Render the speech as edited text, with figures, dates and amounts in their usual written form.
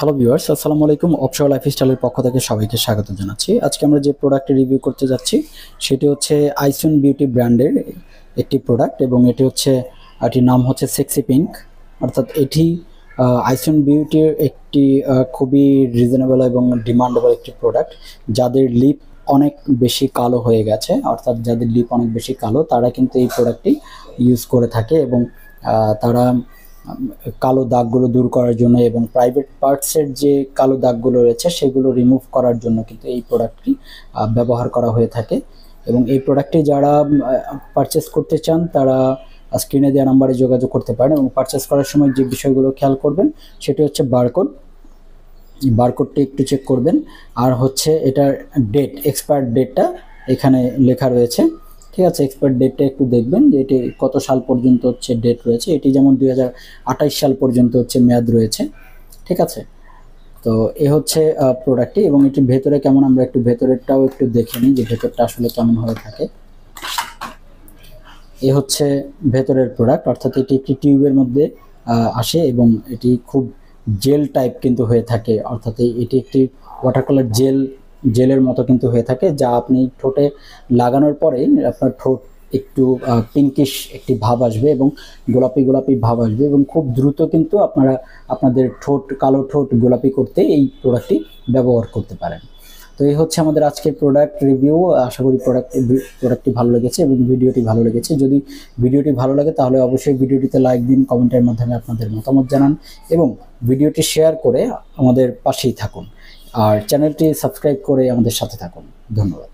Hello viewers, আসসালামু আলাইকুম। Option লাইফস্টাইলের পক্ষ থেকে সবাইকে স্বাগত জানাচ্ছি। আজকে আমরা যে প্রোডাক্টটি রিভিউ করতে যাচ্ছি সেটি হচ্ছে আইসন বিউটি ব্র্যান্ডের একটি প্রোডাক্ট এবং এটির নাম হচ্ছে সেক্সি পিঙ্ক। অর্থাৎ এটি আইসন বিউটির একটি খুবই রিজনেবল এবং ডিমান্ডেবল একটি প্রোডাক্ট। যাদের লিপ অনেক বেশি কালো হয়ে গেছে, অর্থাৎ যাদের লিপ অনেক বেশি কালো, তারা কিন্তু এই প্রোডাক্টটি ইউজ করে থাকে এবং তারা কালো দাগগুলো দূর করার জন্য এবং প্রাইভেট পার্টসের যে কালো দাগগুলো রয়েছে সেগুলো রিমুভ করার জন্য কিন্তু এই প্রোডাক্টটি ব্যবহার করা হয়ে থাকে। এবং এই প্রোডাক্টটি যারা পারচেস করতে চান তারা স্ক্রিনে দেওয়া নাম্বারে যোগাযোগ করতে পারেন এবং পারচেস করার সময় যে বিষয়গুলো খেয়াল করবেন সেটি হচ্ছে বারকোডটি একটু চেক করবেন, আর হচ্ছে এটার এক্সপায়ার ডেটটা এখানে লেখা রয়েছে। ঠিক আছে, এক্সপায়ার ডেটটা একটু দেখবেন যে এটি কত সাল পর্যন্ত হচ্ছে ডেট রয়েছে। এটি যেমন 2028 সাল পর্যন্ত হচ্ছে মেয়াদ রয়েছে। ঠিক আছে, তো এ হচ্ছে প্রোডাক্টটি এবং এটির ভেতরে কেমন, আমরা একটু ভেতরেরটাও একটু দেখে নিই যে ভেতরটা আসলে কেমন হয়ে থাকে। এ হচ্ছে ভেতরের প্রোডাক্ট, অর্থাৎ এটি একটি টিউবের মধ্যে আসে এবং এটি খুব জেল টাইপ কিন্তু হয়ে থাকে, অর্থাৎ এটি একটি ওয়াটার কালার জেলের মতো কিন্তু হয়ে থাকে, যা আপনি ঠোঁটে লাগানোর পরেই আপনার ঠোঁট একটু পিঙ্কিশ একটি ভাব আসবে এবং গোলাপি ভাব আসবে এবং খুব দ্রুত কিন্তু আপনারা আপনাদের কালো ঠোঁট গোলাপি করতে এই প্রোডাক্টটি ব্যবহার করতে পারেন। তো এই হচ্ছে আমাদের আজকের প্রোডাক্ট রিভিউ। আশা করি প্রোডাক্টটি ভালো লেগেছে এবং ভিডিওটি ভালো লেগেছে। যদি ভিডিওটি ভালো লাগে তাহলে অবশ্যই ভিডিওটিতে লাইক দিন, কমেন্টের মাধ্যমে আপনাদের মতামত জানান এবং ভিডিওটি শেয়ার করে আমাদের পাশেই থাকুন, আর চ্যানেলটি সাবস্ক্রাইব করে আমাদের সাথে থাকুন। ধন্যবাদ।